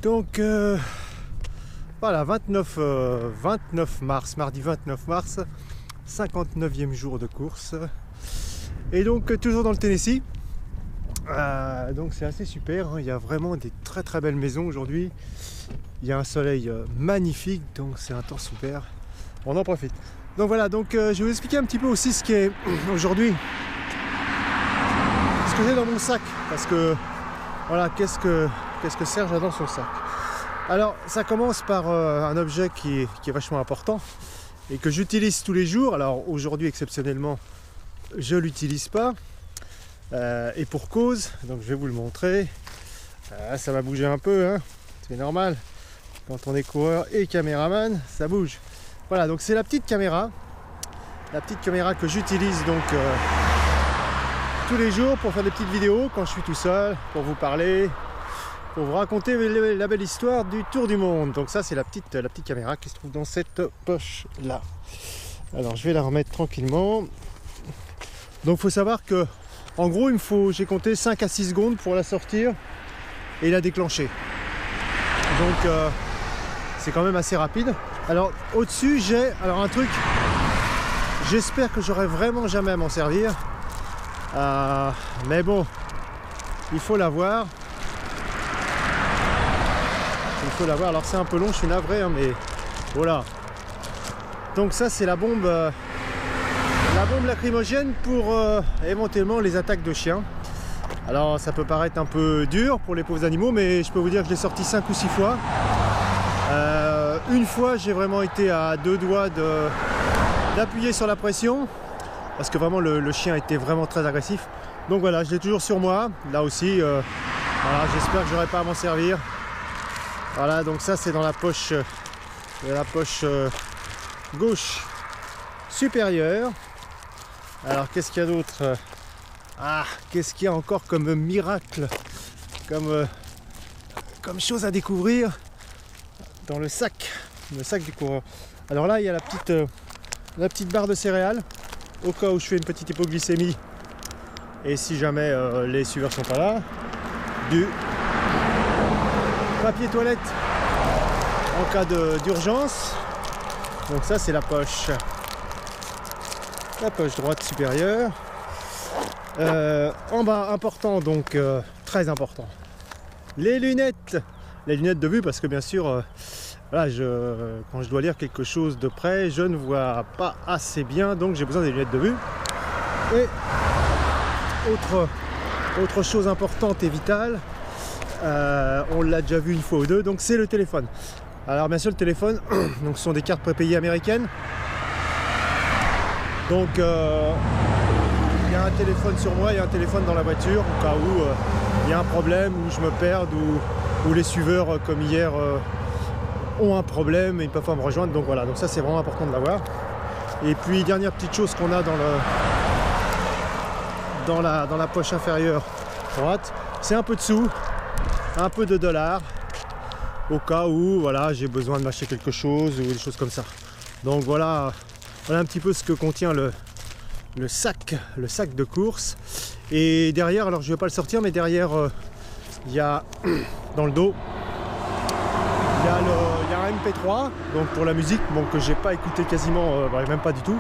Donc voilà, 29 mars, mardi 29 mars, 59e jour de course. Et donc toujours dans le Tennessee. Donc c'est assez super, hein. Il y a vraiment des très belles maisons aujourd'hui. Il y a un soleil magnifique, donc c'est un temps super. On en profite. Donc voilà, donc je vais vous expliquer un petit peu aussi ce qui est aujourd'hui, ce que j'ai dans mon sac, parce que voilà, qu'est-ce que Serge a dans son sac. Alors ça commence par un objet qui est vachement important et que j'utilise tous les jours. Alors aujourd'hui exceptionnellement je l'utilise pas, et pour cause, donc je vais vous le montrer. Ça va bouger un peu, hein. C'est normal, quand on est coureur et caméraman ça bouge. Voilà, donc c'est la petite caméra que j'utilise donc tous les jours pour faire des petites vidéos quand je suis tout seul, pour vous parler, pour vous raconter la belle histoire du tour du monde. Donc ça c'est la petite caméra qui se trouve dans cette poche là. Alors je vais la remettre tranquillement. Donc il faut savoir que en gros j'ai compté 5 à 6 secondes pour la sortir et la déclencher. Donc c'est quand même assez rapide. Alors au-dessus j'ai un truc, j'espère que j'aurai vraiment jamais à m'en servir, mais bon, il faut l'avoir. Alors c'est un peu long, je suis navré, hein, mais voilà. Donc ça c'est la bombe lacrymogène pour éventuellement les attaques de chiens. Alors ça peut paraître un peu dur pour les pauvres animaux, mais je peux vous dire que je l'ai sorti 5 ou 6 fois. Une fois j'ai vraiment été à 2 doigts d'appuyer sur la pression, parce que vraiment le chien était vraiment très agressif. Donc voilà, je l'ai toujours sur moi, là aussi. Voilà, j'espère que j'aurai pas à m'en servir. Voilà, donc ça c'est dans la poche, gauche supérieure. Alors qu'est-ce qu'il y a d'autre? Qu'est-ce qu'il y a encore comme miracle, comme chose à découvrir dans le sac du coureur. Alors là il y a la petite barre de céréales au cas où je fais une petite hypoglycémie et si jamais les suiveurs sont pas là. Du papier toilette en cas d'urgence. Donc ça c'est la poche droite supérieure. En bas, important, donc très important, les lunettes de vue, parce que bien sûr voilà, quand je dois lire quelque chose de près je ne vois pas assez bien, donc j'ai besoin des lunettes de vue. Et autre chose importante et vitale, on l'a déjà vu une fois ou deux, donc c'est le téléphone. Alors bien sûr le téléphone, donc ce sont des cartes prépayées américaines. Donc il y a un téléphone sur moi, il y a un téléphone dans la voiture au cas où il y a un problème, où je me perde, ou les suiveurs comme hier ont un problème et ils peuvent pas me rejoindre. Donc voilà, donc ça c'est vraiment important de l'avoir. Et puis dernière petite chose qu'on a dans la poche inférieure droite, c'est un peu de sous, un peu de dollars, au cas où voilà, j'ai besoin de m'acheter quelque chose ou des choses comme ça. Donc voilà un petit peu ce que contient le sac de course. Et derrière, alors je vais pas le sortir, mais derrière il y a dans le dos il y a un MP3 donc pour la musique, bon, que j'ai pas écouté quasiment, même pas du tout,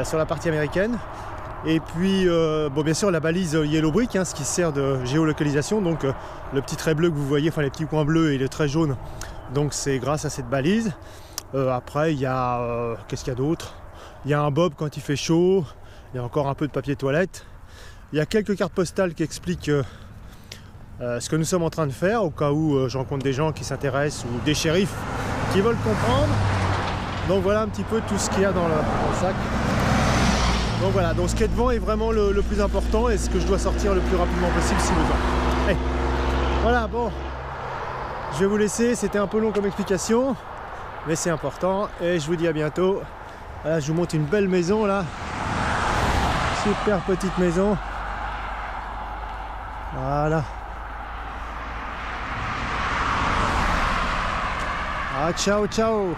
sur la partie américaine. Et puis bon, bien sûr la balise Yellow Brick, hein, ce qui sert de géolocalisation, donc le petit trait bleu que vous voyez, enfin les petits points bleus et le trait jaune, donc c'est grâce à cette balise. Après il y a qu'est-ce qu'il y a d'autre? Il y a un bob quand il fait chaud, il y a encore un peu de papier toilette, il y a quelques cartes postales qui expliquent ce que nous sommes en train de faire, au cas où je rencontre des gens qui s'intéressent ou des shérifs qui veulent comprendre. Donc voilà un petit peu tout ce qu'il y a dans le sac. Donc voilà, donc ce qui est devant est vraiment le plus important et ce que je dois sortir le plus rapidement possible si besoin. Allez. Voilà, bon, je vais vous laisser, c'était un peu long comme explication, mais c'est important et je vous dis à bientôt. Voilà, je vous montre une belle maison là, super petite maison. Voilà. Ciao ciao.